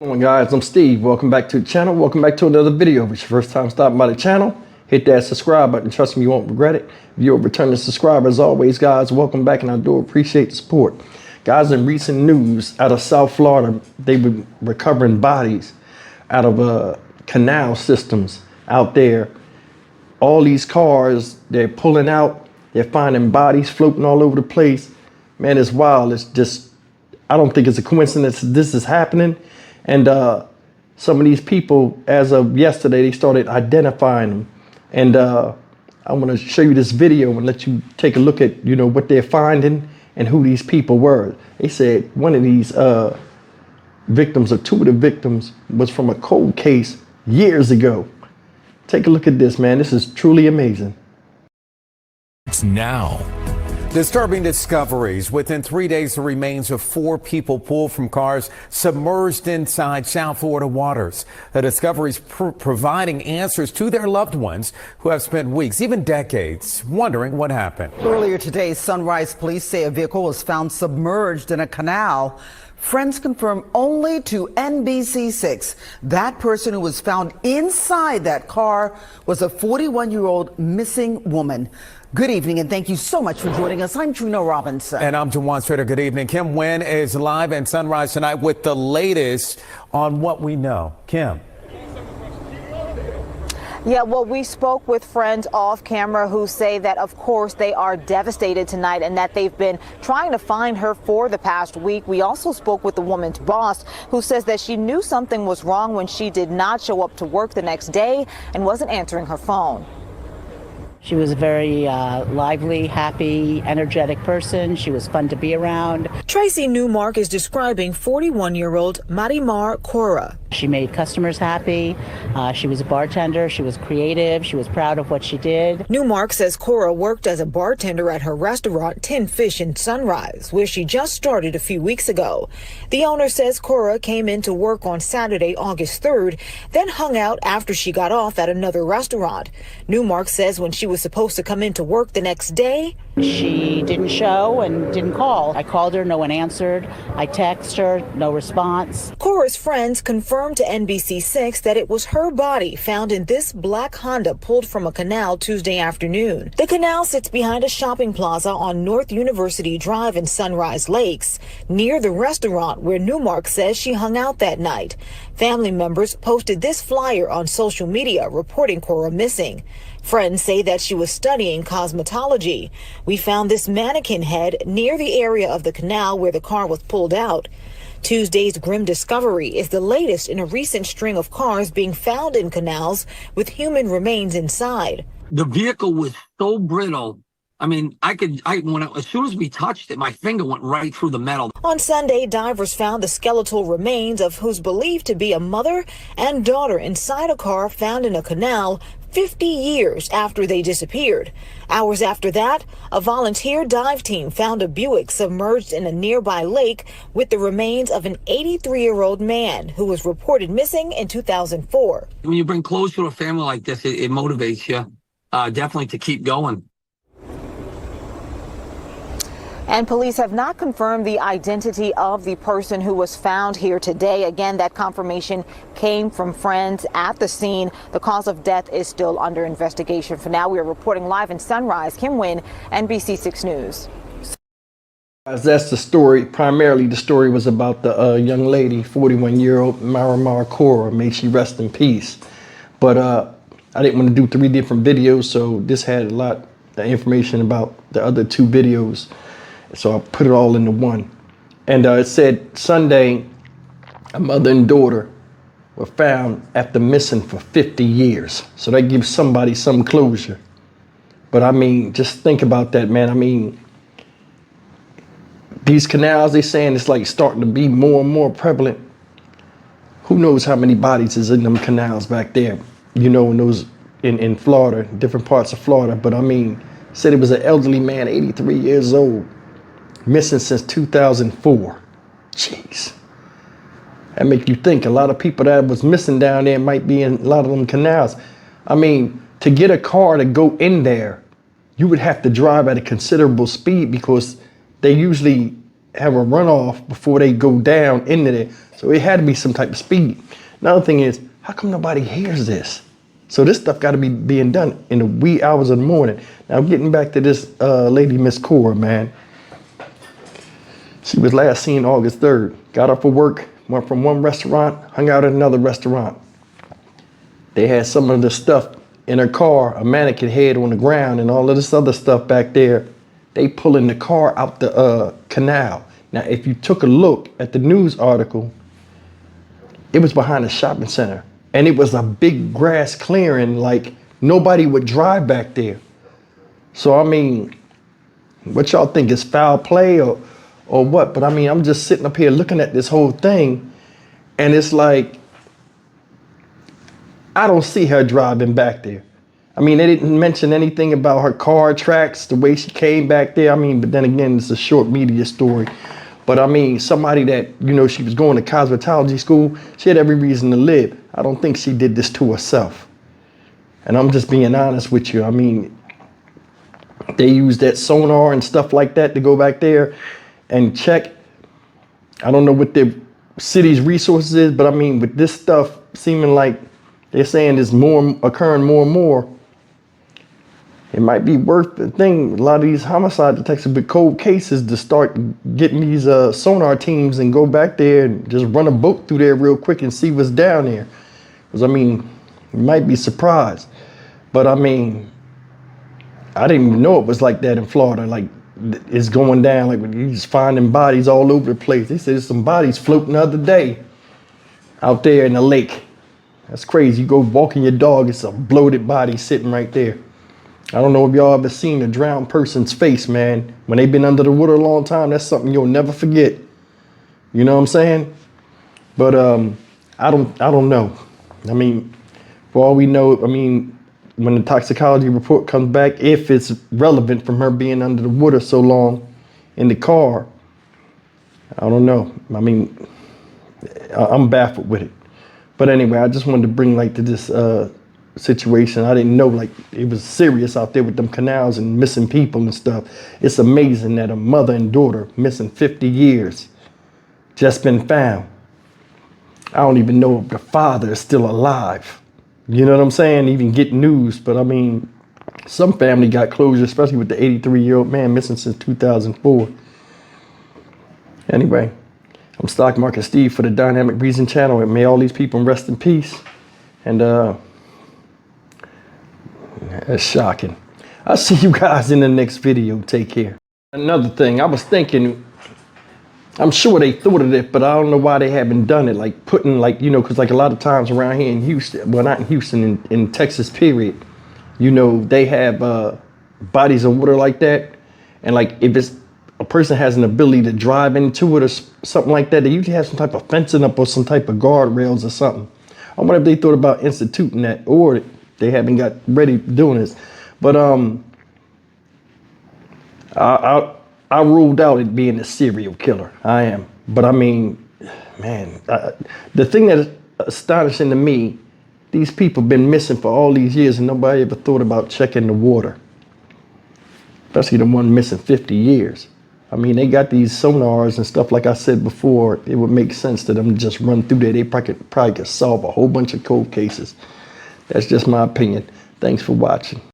Hello guys, I'm Steve. Welcome back to the channel. Welcome back to another video. If it's your first time stopping by the channel, hit that subscribe button. Trust me, you won't regret it. If you're a returning subscriber, as always, guys, welcome back, and I do appreciate the support. Guys, in recent news out of South Florida, they've been recovering bodies out of canal systems out there. All these cars, they're pulling out, they're finding bodies floating all over the place. Man, it's wild. It's just, I don't think it's a coincidence this is happening. And some of these people, as of yesterday, they started identifying them. And I want to show you this video and let you take a look at, what they're finding and who these people were. They said one of these victims, or two of the victims, was from a cold case years ago. Take a look at this, man. This is truly amazing. It's now. Disturbing discoveries. Within 3 days, the remains of 4 people pulled from cars submerged inside South Florida waters. The discoveries providing answers to their loved ones who have spent weeks, even decades, wondering what happened. Earlier today, Sunrise police say a vehicle was found submerged in a canal. Friends confirm only to NBC6 that person who was found inside that car was a 41-year-old missing woman. Good evening, and thank you so much for joining us. I'm Trina Robinson. And I'm Jawan Strader. Good evening. Kim Nguyen is live in Sunrise tonight with the latest on what we know. Kim. Yeah, well, we spoke with friends off camera who say that, of course, they are devastated tonight and that they've been trying to find her for the past week. We also spoke with the woman's boss, who says that she knew something was wrong when she did not show up to work the next day and wasn't answering her phone. She was a very lively, happy, energetic person. She was fun to be around. Tracy Newmark is describing 41-year-old Marimar Cora. She made customers happy. She was a bartender. She was creative. She was proud of what she did. Newmark says Cora worked as a bartender at her restaurant, 10 Fish in Sunrise, where she just started a few weeks ago. The owner says Cora came into work on Saturday, August 3rd, then hung out after she got off at another restaurant. Newmark says when she was supposed to come into work the next day, she didn't show and didn't call. I called her, no one answered. I texted her, no response. Cora's friends confirmed to NBC6 that it was her body found in this black Honda pulled from a canal Tuesday afternoon. The canal sits behind a shopping plaza on North University Drive in Sunrise Lakes, near the restaurant where Newmark says she hung out that night. Family members posted this flyer on social media reporting Cora missing. Friends say that she was studying cosmetology. We found this mannequin head near the area of the canal where the car was pulled out. Tuesday's grim discovery is the latest in a recent string of cars being found in canals with human remains inside. The vehicle was so brittle. I mean, as soon as we touched it, my finger went right through the metal. On Sunday, divers found the skeletal remains of who's believed to be a mother and daughter inside a car found in a canal 50 years after they disappeared. Hours after that, a volunteer dive team found a Buick submerged in a nearby lake with the remains of an 83-year-old man who was reported missing in 2004. When you bring closure to a family like this, it motivates you definitely to keep going. And police have not confirmed the identity of the person who was found here today. Again, that confirmation came from friends at the scene. The cause of death is still under investigation. For now, we are reporting live in Sunrise. Kim Nguyen, NBC6 News. That's the story. Primarily, the story was about the young lady, 41-year-old Marimar Cora. May she rest in peace. But I didn't want to do 3 different videos, so this had a lot of information about the other 2 videos. So I put it all into one. And it said Sunday, a mother and daughter were found after missing for 50 years. So that gives somebody some closure. But I mean, just think about that, man. I mean, these canals, they're saying it's like starting to be more and more prevalent. Who knows how many bodies is in them canals back there, in Florida, different parts of Florida. But I mean, said it was an elderly man, 83 years old, missing since 2004. Jeez. That make you think a lot of people that was missing down there might be in a lot of them canals. I mean, to get a car to go in there, you would have to drive at a considerable speed because they usually have a runoff before they go down into there. So it had to be some type of speed. Another thing is, how come nobody hears this? So this stuff got to be being done in the wee hours of the morning. Now getting back to this lady, Miss Cora, man. She was last seen August 3rd. Got up for work, went from one restaurant, hung out at another restaurant. They had some of the stuff in her car, a mannequin head on the ground and all of this other stuff back there. They pulling the car out the canal. Now, if you took a look at the news article, it was behind a shopping center. And it was a big grass clearing, like nobody would drive back there. So, I mean, what y'all think is foul play or what? But I mean, I'm just sitting up here looking at this whole thing and it's like, I don't see her driving back there. I mean, they didn't mention anything about her car tracks, the way she came back there. I mean, but then again, it's a short media story. But I mean, somebody that, you know, she was going to cosmetology school, she had every reason to live. I don't think she did this to herself. And I'm just being honest with you. I mean, they use that sonar and stuff like that to go back there and check. I don't know what the city's resources is, but I mean, with this stuff seeming like they're saying there's more occurring more and more, it might be worth the thing. A lot of these homicide detectives with cold cases to start getting these sonar teams and go back there and just run a boat through there real quick and see what's down there. Because I mean, you might be surprised. But I mean, I didn't even know it was like that in Florida. Like it's going down, like you just finding bodies all over the place. They said there's some bodies floating the other day out there in the lake. That's crazy. You go walking your dog, it's a bloated body sitting right there. I don't know if y'all ever seen a drowned person's face, man. When they've been under the water a long time, that's something you'll never forget. You know what I'm saying? But I don't know. I mean, for all we know, I mean, when the toxicology report comes back, if it's relevant from her being under the water so long in the car, I don't know. I mean, I'm baffled with it. But anyway, I just wanted to bring light to this situation. I didn't know like it was serious out there with them canals and missing people and stuff. It's amazing that a mother and daughter missing 50 years just been found. I don't even know if the father is still alive. You know what I'm saying? Even get news. But I mean, some family got closure, especially with the 83-year-old man missing since 2004. Anyway, I'm Stock Market Steve for the Dynamic Reason channel, and may all these people rest in peace. And that's shocking. I'll see you guys in the next video. Take care. Another thing, I was thinking, I'm sure they thought of it, but I don't know why they haven't done it. Like putting like, you know, because like a lot of times around here in Houston, well, not in Houston, in Texas, period, you know, they have bodies of water like that. And like if it's a person has an ability to drive into it or something like that, they usually have some type of fencing up or some type of guardrails or something. I wonder if they thought about instituting that, or they haven't got ready doing this. But I ruled out it being a serial killer. I am. But I mean, man, the thing that is astonishing to me, these people been missing for all these years and nobody ever thought about checking the water. Especially the one missing 50 years. I mean, they got these sonars and stuff, like I said before. It would make sense to them to just run through there. They probably could solve a whole bunch of cold cases. That's just my opinion. Thanks for watching.